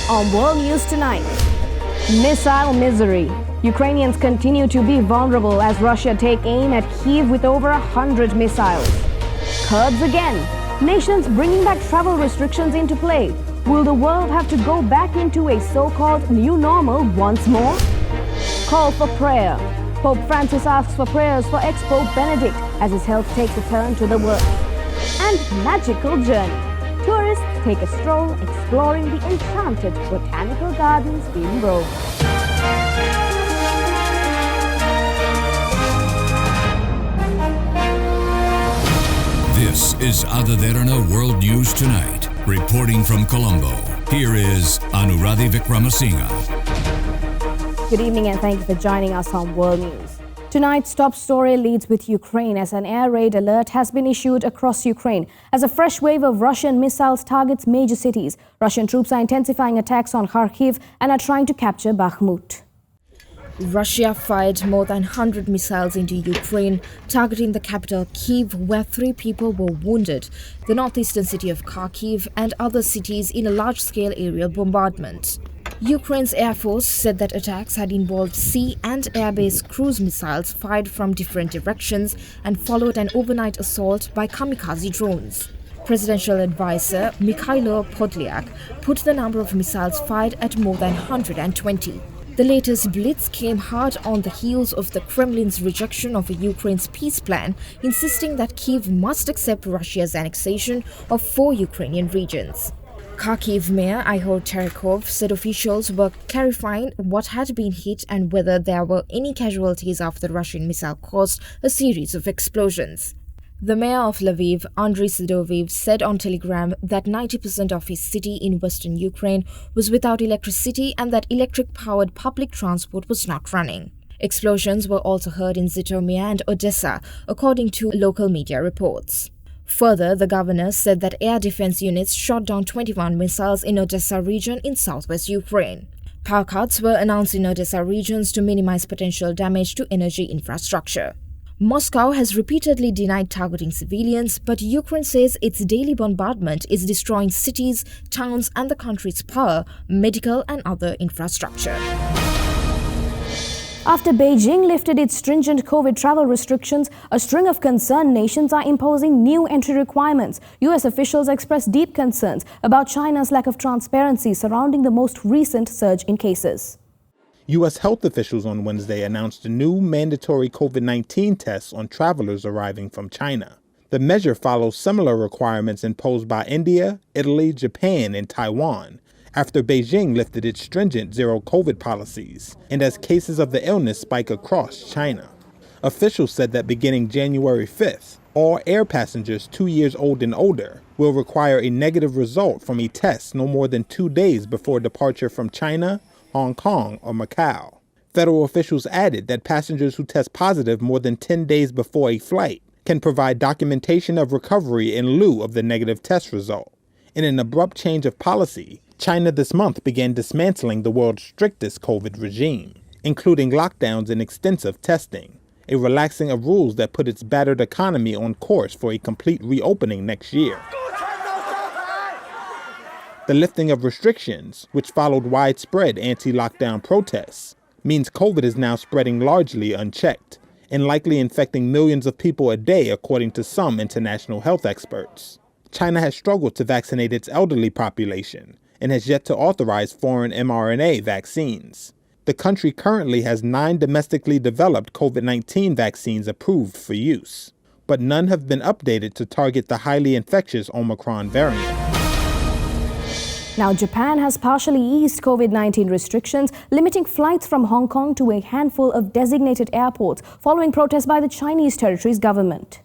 On World News Tonight, missile misery. Ukrainians continue to be vulnerable as Russia take aim at Kyiv with over 100 missiles. Kurds again. Nations bringing back travel restrictions into play. Will the world have to go back into a so-called new normal once more? Call for prayer. Pope Francis asks for prayers for ex-Pope Benedict as his health takes a turn to the worse. And magical journey. Tourists take a stroll exploring the enchanted botanical gardens in Rome. This is Derana World News Tonight. Reporting from Colombo, here is Anuradhi Vikramasinghe. Good evening and thank you for joining us on World News. Tonight's top story leads with Ukraine as an air raid alert has been issued across Ukraine as a fresh wave of Russian missiles targets major cities. Russian troops are intensifying attacks on Kharkiv and are trying to capture Bakhmut. Russia fired more than 100 missiles into Ukraine, targeting the capital Kyiv, where 3 people were wounded, the northeastern city of Kharkiv, and other cities in a large-scale aerial bombardment. Ukraine's Air Force said that attacks had involved sea and air-based cruise missiles fired from different directions and followed an overnight assault by kamikaze drones. Presidential advisor Mikhailo Podolyak put the number of missiles fired at more than 120. The latest blitz came hard on the heels of the Kremlin's rejection of Ukraine's peace plan, insisting that Kyiv must accept Russia's annexation of 4 Ukrainian regions. Kharkiv Mayor Ihor Terekhov said officials were clarifying what had been hit and whether there were any casualties after the Russian missile caused a series of explosions. The mayor of Lviv, Andriy Sadoviv, said on Telegram that 90% of his city in western Ukraine was without electricity and that electric-powered public transport was not running. Explosions were also heard in Zhytomyr and Odessa, according to local media reports. Further, the governor said that air defense units shot down 21 missiles in Odessa region in southwest Ukraine. Power cuts were announced in Odessa regions to minimize potential damage to energy infrastructure. Moscow has repeatedly denied targeting civilians, but Ukraine says its daily bombardment is destroying cities, towns, and the country's power, medical, and other infrastructure. After Beijing lifted its stringent COVID travel restrictions, a string of concerned nations are imposing new entry requirements. U.S. officials expressed deep concerns about China's lack of transparency surrounding the most recent surge in cases. U.S. health officials on Wednesday announced new mandatory COVID-19 tests on travelers arriving from China. The measure follows similar requirements imposed by India, Italy, Japan, and Taiwan, after Beijing lifted its stringent zero-COVID policies, and as cases of the illness spike across China. Officials said that beginning January 5th, all air passengers 2 years old and older will require a negative result from a test no more than 2 days before departure from China, Hong Kong, or Macau. Federal officials added that passengers who test positive more than 10 days before a flight can provide documentation of recovery in lieu of the negative test result. In an abrupt change of policy, China this month began dismantling the world's strictest COVID regime, including lockdowns and extensive testing, a relaxing of rules that put its battered economy on course for a complete reopening next year. The lifting of restrictions, which followed widespread anti-lockdown protests, means COVID is now spreading largely unchecked and likely infecting millions of people a day, according to some international health experts. China has struggled to vaccinate its elderly population and has yet to authorize foreign mRNA vaccines. The country currently has 9 domestically developed COVID-19 vaccines approved for use, but none have been updated to target the highly infectious Omicron variant. Now, Japan has partially eased COVID-19 restrictions, limiting flights from Hong Kong to a handful of designated airports following protests by the Chinese territory's government.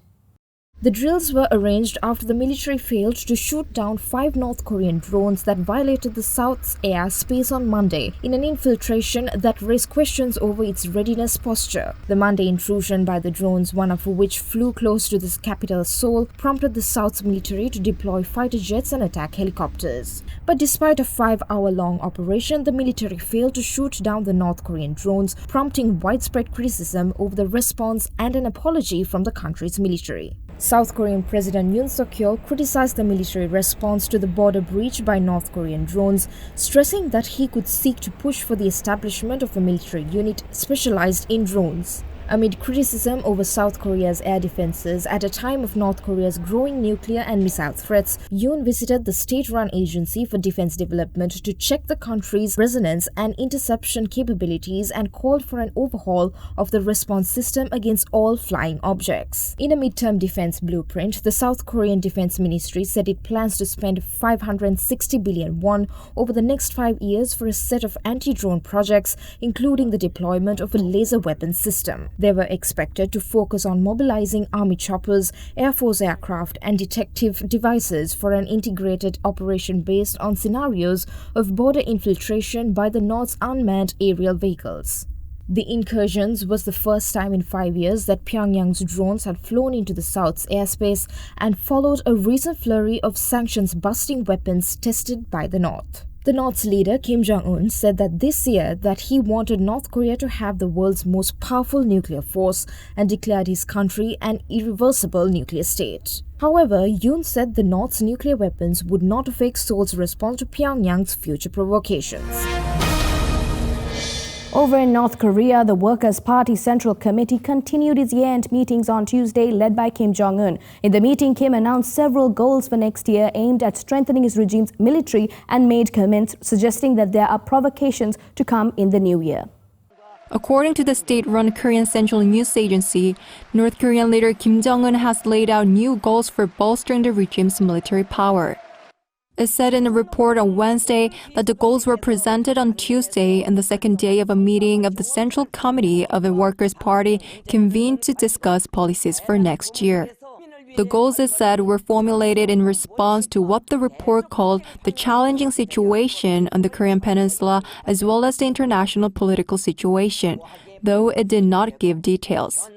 The drills were arranged after the military failed to shoot down 5 North Korean drones that violated the South's airspace on Monday in an infiltration that raised questions over its readiness posture. The Monday intrusion by the drones, one of which flew close to the capital Seoul, prompted the South's military to deploy fighter jets and attack helicopters. But despite a 5-hour-long operation, the military failed to shoot down the North Korean drones, prompting widespread criticism over the response and an apology from the country's military. South Korean President Yoon Suk-yeol criticized the military response to the border breach by North Korean drones, stressing that he could seek to push for the establishment of a military unit specialized in drones. Amid criticism over South Korea's air defenses at a time of North Korea's growing nuclear and missile threats, Yoon visited the state-run Agency for Defense Development to check the country's resonance and interception capabilities and called for an overhaul of the response system against all flying objects. In a midterm defense blueprint, the South Korean Defense Ministry said it plans to spend 560 billion won over the next 5 years for a set of anti-drone projects, including the deployment of a laser weapon system. They were expected to focus on mobilizing army choppers, Air Force aircraft, and detective devices for an integrated operation based on scenarios of border infiltration by the North's unmanned aerial vehicles. The incursions was the first time in 5 years that Pyongyang's drones had flown into the South's airspace and followed a recent flurry of sanctions-busting weapons tested by the North. The North's leader, Kim Jong-un, said that this year that he wanted North Korea to have the world's most powerful nuclear force and declared his country an irreversible nuclear state. However, Yoon said the North's nuclear weapons would not affect Seoul's response to Pyongyang's future provocations. Over in North Korea, the Workers' Party Central Committee continued its year-end meetings on Tuesday, led by Kim Jong-un. In the meeting, Kim announced several goals for next year aimed at strengthening his regime's military and made comments suggesting that there are provocations to come in the new year. According to the state-run Korean Central News Agency, North Korean leader Kim Jong-un has laid out new goals for bolstering the regime's military power. It said in a report on Wednesday that the goals were presented on Tuesday and the second day of a meeting of the Central Committee of the Workers' Party convened to discuss policies for next year. The goals, it said, were formulated in response to what the report called the challenging situation on the Korean Peninsula as well as the international political situation, though it did not give details.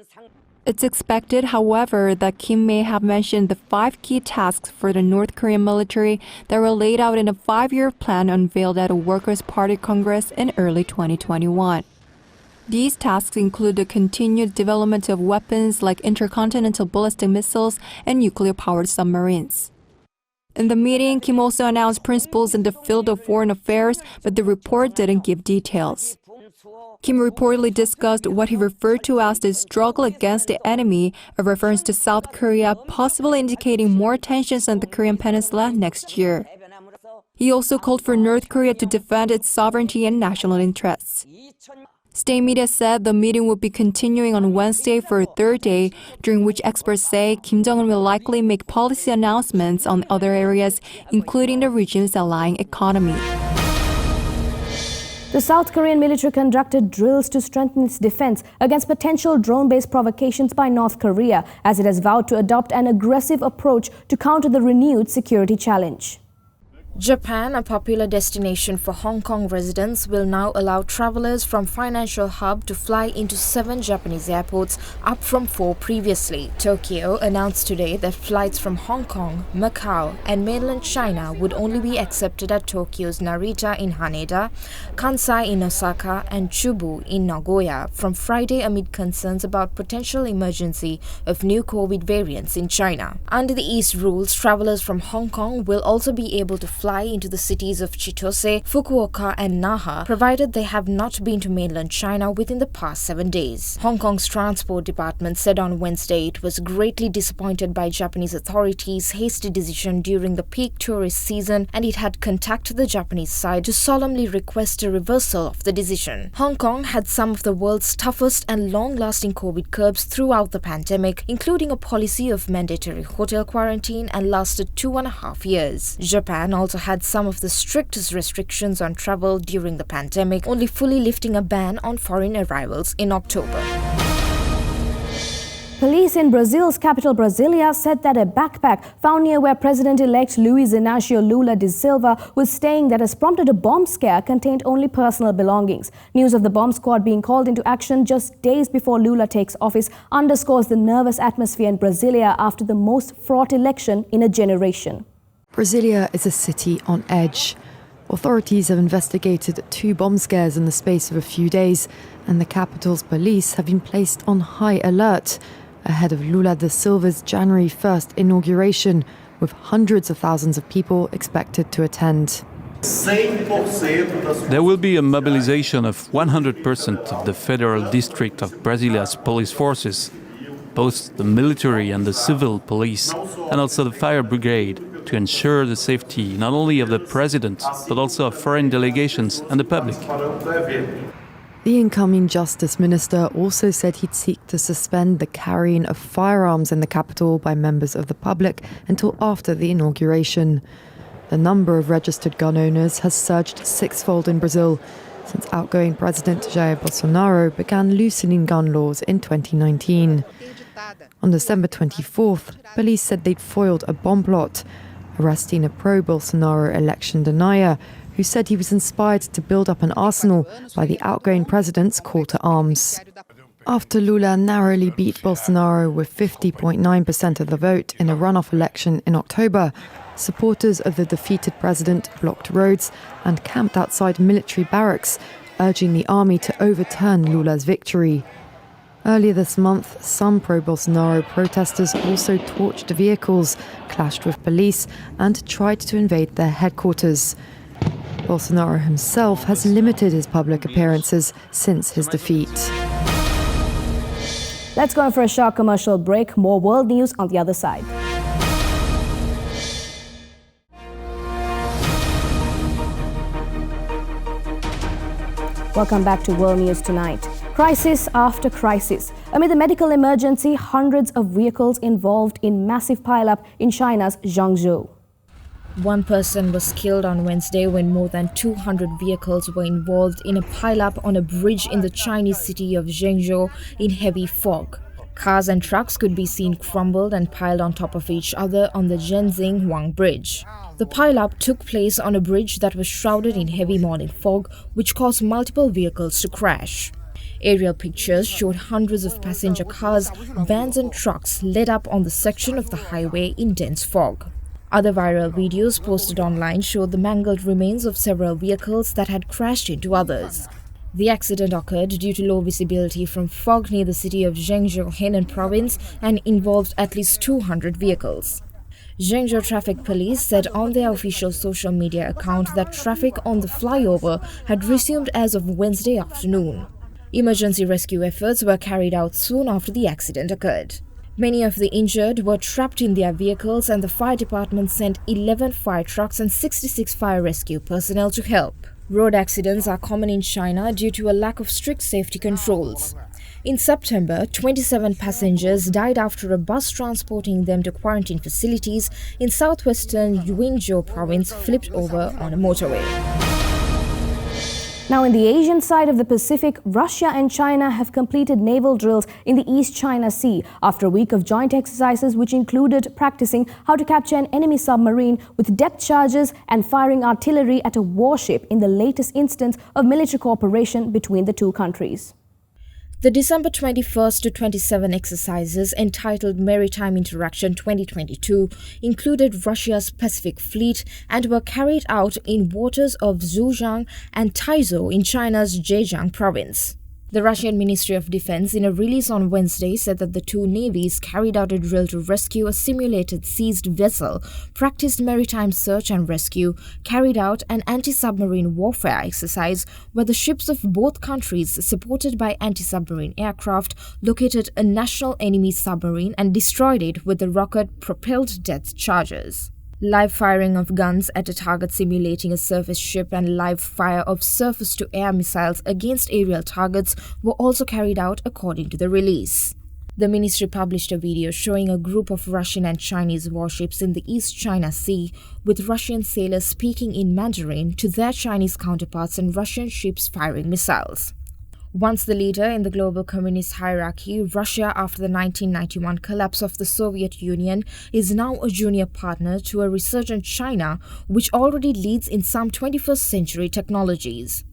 It's expected, however, that Kim may have mentioned the 5 key tasks for the North Korean military that were laid out in a 5-year plan unveiled at a Workers' Party Congress in early 2021. These tasks include the continued development of weapons like intercontinental ballistic missiles and nuclear-powered submarines. In the meeting, Kim also announced principles in the field of foreign affairs, but the report didn't give details. Kim reportedly discussed what he referred to as the struggle against the enemy, a reference to South Korea, possibly indicating more tensions on the Korean Peninsula next year. He also called for North Korea to defend its sovereignty and national interests. State media said the meeting would be continuing on Wednesday for a third day, during which experts say Kim Jong-un will likely make policy announcements on other areas, including the regime's allying economy. The South Korean military conducted drills to strengthen its defense against potential drone-based provocations by North Korea, as it has vowed to adopt an aggressive approach to counter the renewed security challenge. Japan, a popular destination for Hong Kong residents, will now allow travelers from financial hub to fly into 7 Japanese airports, up from 4 previously. Tokyo announced today that flights from Hong Kong, Macau, and mainland China would only be accepted at Tokyo's Narita in Haneda, Kansai in Osaka, and Chubu in Nagoya from Friday amid concerns about potential emergency of new COVID variants in China. Under the East rules, travelers from Hong Kong will also be able to fly into the cities of Chitose, Fukuoka, and Naha, provided they have not been to mainland China within the past 7 days. Hong Kong's Transport Department said on Wednesday it was greatly disappointed by Japanese authorities' hasty decision during the peak tourist season, and it had contacted the Japanese side to solemnly request a reversal of the decision. Hong Kong had some of the world's toughest and long-lasting COVID curbs throughout the pandemic, including a policy of mandatory hotel quarantine, and lasted 2.5 years. Japan also had some of the strictest restrictions on travel during the pandemic, only fully lifting a ban on foreign arrivals in October. Police in Brazil's capital Brasilia said that a backpack found near where President-elect Luiz Inácio Lula da Silva was staying that has prompted a bomb scare contained only personal belongings. News of the bomb squad being called into action just days before Lula takes office underscores the nervous atmosphere in Brasilia after the most fraught election in a generation. Brasilia is a city on edge. Authorities have investigated 2 bomb scares in the space of a few days, and the capital's police have been placed on high alert. ahead of Lula da Silva's January 1st inauguration, with hundreds of thousands of people expected to attend. There will be a mobilization of 100% of the Federal District of Brasilia's police forces, both the military and the civil police, and also the fire brigade, to ensure the safety not only of the president, but also of foreign delegations and the public. The incoming Justice Minister also said he'd seek to suspend the carrying of firearms in the capital by members of the public until after the inauguration. The number of registered gun owners has surged sixfold in Brazil since outgoing President Jair Bolsonaro began loosening gun laws in 2019. On December 24th, police said they'd foiled a bomb plot, arresting a pro-Bolsonaro election denier who said he was inspired to build up an arsenal by the outgoing president's call to arms. After Lula narrowly beat Bolsonaro with 50.9% of the vote in a runoff election in October, supporters of the defeated president blocked roads and camped outside military barracks, urging the army to overturn Lula's victory. Earlier this month, some pro-Bolsonaro protesters also torched vehicles, clashed with police, and tried to invade their headquarters. Bolsonaro himself has limited his public appearances since his defeat. Let's go in for a short commercial break. More world news on the other side. Welcome back to World News Tonight. Crisis after crisis. Amid the medical emergency, hundreds of vehicles involved in massive pileup in China's Zhengzhou. One person was killed on Wednesday when more than 200 vehicles were involved in a pileup on a bridge in the Chinese city of Zhengzhou in heavy fog. Cars and trucks could be seen crumbled and piled on top of each other on the Zhenzing-Huang Bridge. The pileup took place on a bridge that was shrouded in heavy morning fog, which caused multiple vehicles to crash. Aerial pictures showed hundreds of passenger cars, vans and trucks led up on the section of the highway in dense fog. Other viral videos posted online showed the mangled remains of several vehicles that had crashed into others. The accident occurred due to low visibility from fog near the city of Zhengzhou, Henan province, and involved at least 200 vehicles. Zhengzhou Traffic Police said on their official social media account that traffic on the flyover had resumed as of Wednesday afternoon. Emergency rescue efforts were carried out soon after the accident occurred. Many of the injured were trapped in their vehicles, and the fire department sent 11 fire trucks and 66 fire rescue personnel to help. Road accidents are common in China due to a lack of strict safety controls. In September, 27 passengers died after a bus transporting them to quarantine facilities in southwestern Yunzhou province flipped over on a motorway. Now, in the Asian side of the Pacific, Russia and China have completed naval drills in the East China Sea after a week of joint exercises which included practicing how to capture an enemy submarine with depth charges and firing artillery at a warship in the latest instance of military cooperation between the two countries. The December 21st to 27 exercises, entitled Maritime Interaction 2022, included Russia's Pacific Fleet and were carried out in waters of Zhejiang and Taizhou in China's Zhejiang province. The Russian Ministry of Defense, in a release on Wednesday, said that the two navies carried out a drill to rescue a simulated seized vessel, practiced maritime search and rescue, carried out an anti-submarine warfare exercise where the ships of both countries, supported by anti-submarine aircraft, located a national enemy submarine and destroyed it with the rocket-propelled depth charges. Live firing of guns at a target simulating a surface ship and live fire of surface-to-air missiles against aerial targets were also carried out according to the release. The ministry published a video showing a group of Russian and Chinese warships in the East China Sea, with Russian sailors speaking in Mandarin to their Chinese counterparts and Russian ships firing missiles. Once the leader in the global communist hierarchy, Russia, after the 1991 collapse of the Soviet Union, is now a junior partner to a resurgent China, which already leads in some 21st century technologies.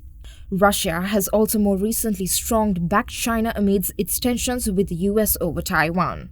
Russia has also more recently strongly backed China amidst its tensions with the US over Taiwan.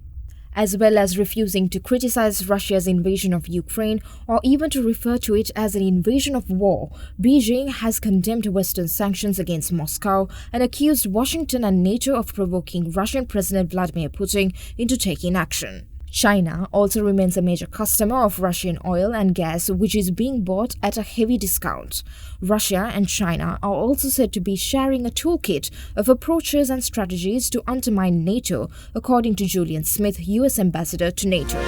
as well as refusing to criticize Russia's invasion of Ukraine or even to refer to it as an invasion of war. Beijing has condemned Western sanctions against Moscow and accused Washington and NATO of provoking Russian President Vladimir Putin into taking action. China also remains a major customer of Russian oil and gas, which is being bought at a heavy discount. Russia and China are also said to be sharing a toolkit of approaches and strategies to undermine NATO, according to Julian Smith, US Ambassador to NATO.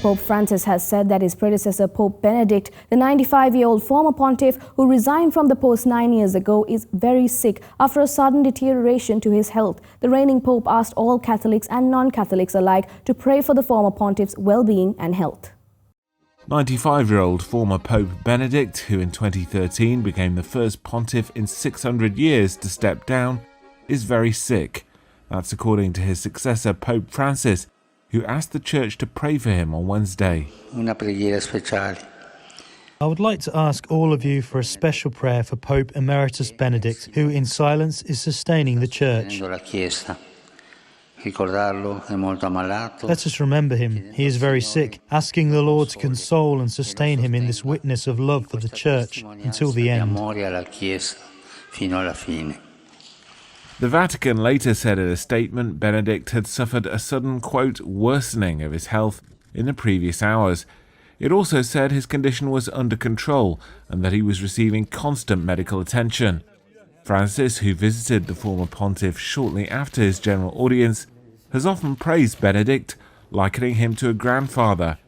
Pope Francis has said that his predecessor, Pope Benedict, the 95-year-old former pontiff who resigned from the post 9 years ago, is very sick after a sudden deterioration to his health. The reigning pope asked all Catholics and non-Catholics alike to pray for the former pontiff's well-being and health. 95-year-old former Pope Benedict, who in 2013 became the first pontiff in 600 years to step down, is very sick. That's according to his successor, Pope Francis, who asked the church to pray for him on Wednesday. I would like to ask all of you for a special prayer for Pope Emeritus Benedict, who in silence is sustaining the church. Let us remember him. He is very sick, asking the Lord to console and sustain him in this witness of love for the church until the end. The Vatican later said in a statement Benedict had suffered a sudden, quote, worsening of his health in the previous hours. It also said his condition was under control and that he was receiving constant medical attention. Francis, who visited the former pontiff shortly after his general audience, has often praised Benedict, likening him to a grandfather.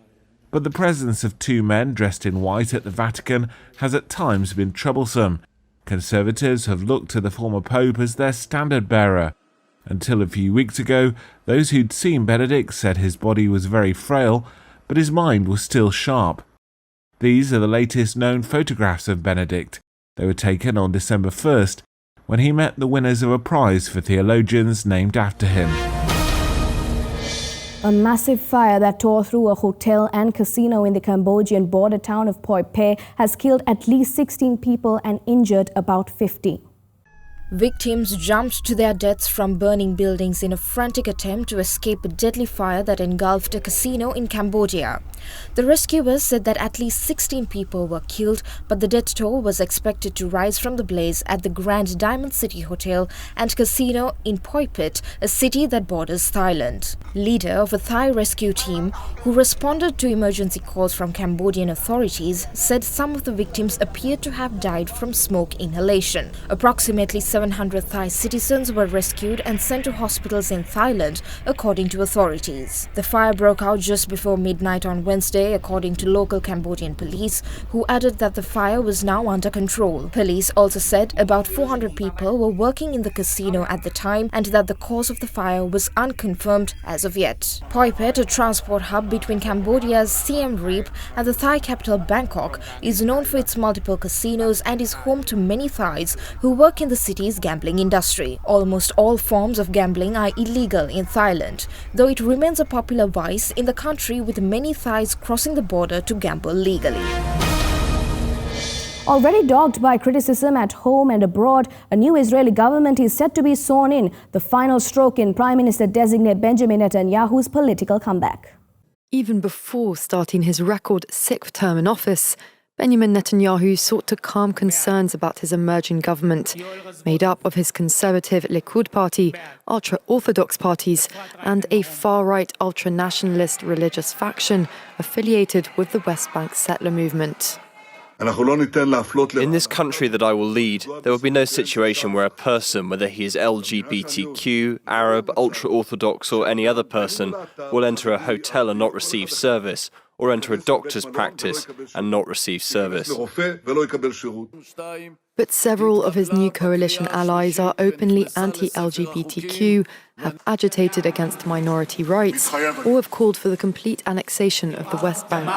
But the presence of two men dressed in white at the Vatican has at times been troublesome. Conservatives have looked to the former pope as their standard-bearer. Until a few weeks ago, those who'd seen Benedict said his body was very frail, but his mind was still sharp. These are the latest known photographs of Benedict. They were taken on December 1st, when he met the winners of a prize for theologians named after him. A massive fire that tore through a hotel and casino in the Cambodian border town of Phoi Phe has killed at least 16 people and injured about 50. Victims jumped to their deaths from burning buildings in a frantic attempt to escape a deadly fire that engulfed a casino in Cambodia. The rescuers said that at least 16 people were killed, but the death toll was expected to rise from the blaze at the Grand Diamond City Hotel and Casino in Phoi Phe, a city that borders Thailand. Leader of a Thai rescue team who responded to emergency calls from Cambodian authorities said some of the victims appeared to have died from smoke inhalation. Approximately 700 Thai citizens were rescued and sent to hospitals in Thailand, according to authorities. The fire broke out just before midnight on Wednesday, according to local Cambodian police, who added that the fire was now under control. Police also said about 400 people were working in the casino at the time and that the cause of the fire was unconfirmed as of yet. Phoi Phe, a transport hub between Cambodia's Siem Reap and the Thai capital Bangkok, is known for its multiple casinos and is home to many Thais who work in the city's gambling industry. Almost all forms of gambling are illegal in Thailand, though it remains a popular vice in the country, with many Thais crossing the border to gamble legally. Already dogged by criticism at home and abroad, a new Israeli government is set to be sworn in, the final stroke in Prime Minister-designate Benjamin Netanyahu's political comeback. Even before starting his record 6th term in office, Benjamin Netanyahu sought to calm concerns about his emerging government, made up of his conservative Likud party, ultra-Orthodox parties, and a far-right ultra-nationalist religious faction affiliated with the West Bank settler movement. In this country that I will lead, there will be no situation where a person, whether he is LGBTQ, Arab, ultra-Orthodox or any other person, will enter a hotel and not receive service, or enter a doctor's practice and not receive service. But several of his new coalition allies are openly anti-LGBTQ, have agitated against minority rights, or have called for the complete annexation of the West Bank.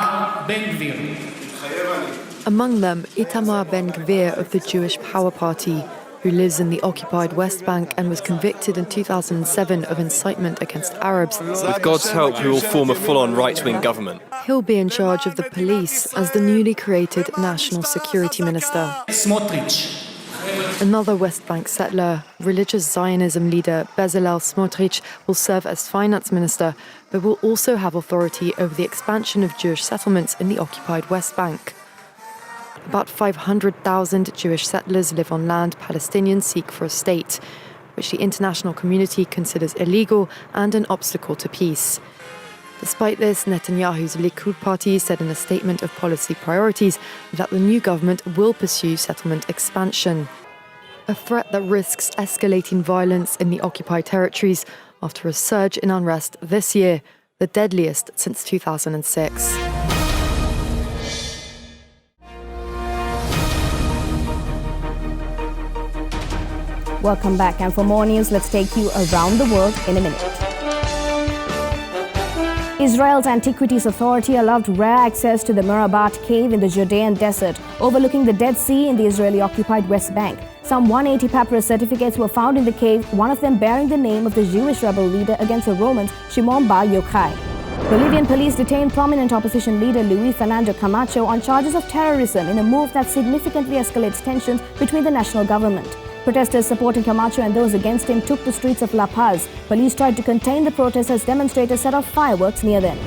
Among them, Itamar Ben-Gvir of the Jewish Power Party, who lives in the occupied West Bank and was convicted in 2007 of incitement against Arabs. With God's help, we will form a full-on right-wing government. He'll be in charge of the police as the newly created National Security Minister. Another West Bank settler, religious Zionism leader Bezalel Smotrich, will serve as finance minister, but will also have authority over the expansion of Jewish settlements in the occupied West Bank. About 500,000 Jewish settlers live on land Palestinians seek for a state, which the international community considers illegal and an obstacle to peace. Despite this, Netanyahu's Likud party said in a statement of policy priorities that the new government will pursue settlement expansion, a threat that risks escalating violence in the occupied territories after a surge in unrest this year, the deadliest since 2006. Welcome back, and for more news, let's take you around the world in a minute. Israel's Antiquities Authority allowed rare access to the Merabat cave in the Judean desert, overlooking the Dead Sea in the Israeli-occupied West Bank. Some 180 papyrus certificates were found in the cave, one of them bearing the name of the Jewish rebel leader against the Romans, Shimon Bar Yochai. Bolivian police detained prominent opposition leader Luis Fernando Camacho on charges of terrorism in a move that significantly escalates tensions between the national government. Protesters supporting Camacho and those against him took the streets of La Paz. Police tried to contain the protests as demonstrators set off fireworks near them.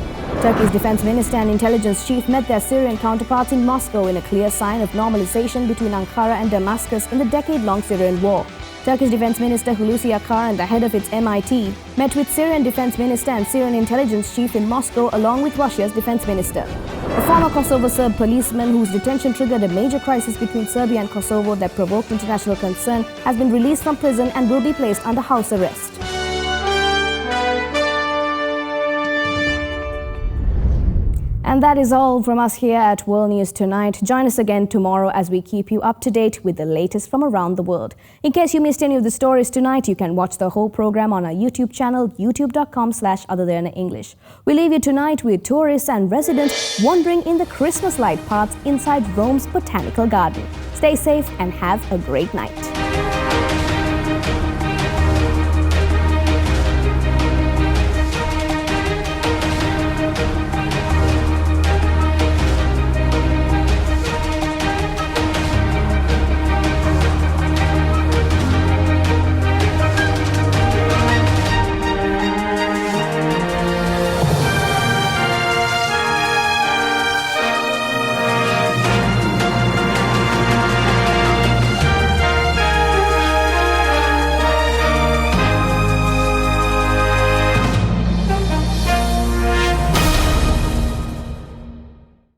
Turkey's defense minister and intelligence chief met their Syrian counterparts in Moscow in a clear sign of normalization between Ankara and Damascus in the decade-long Syrian war. Turkish Defense Minister Hulusi Akar and the head of its MIT met with Syrian Defense Minister and Syrian intelligence chief in Moscow along with Russia's defense minister. A former Kosovo Serb policeman whose detention triggered a major crisis between Serbia and Kosovo that provoked international concern has been released from prison and will be placed under house arrest. And that is all from us here at World News Tonight. Join us again tomorrow as we keep you up to date with the latest from around the world. In case you missed any of the stories tonight, you can watch the whole program on our YouTube channel, youtube.com/OtherThanEnglish. We leave you tonight with tourists and residents wandering in the Christmas light paths inside Rome's Botanical Garden. Stay safe and have a great night.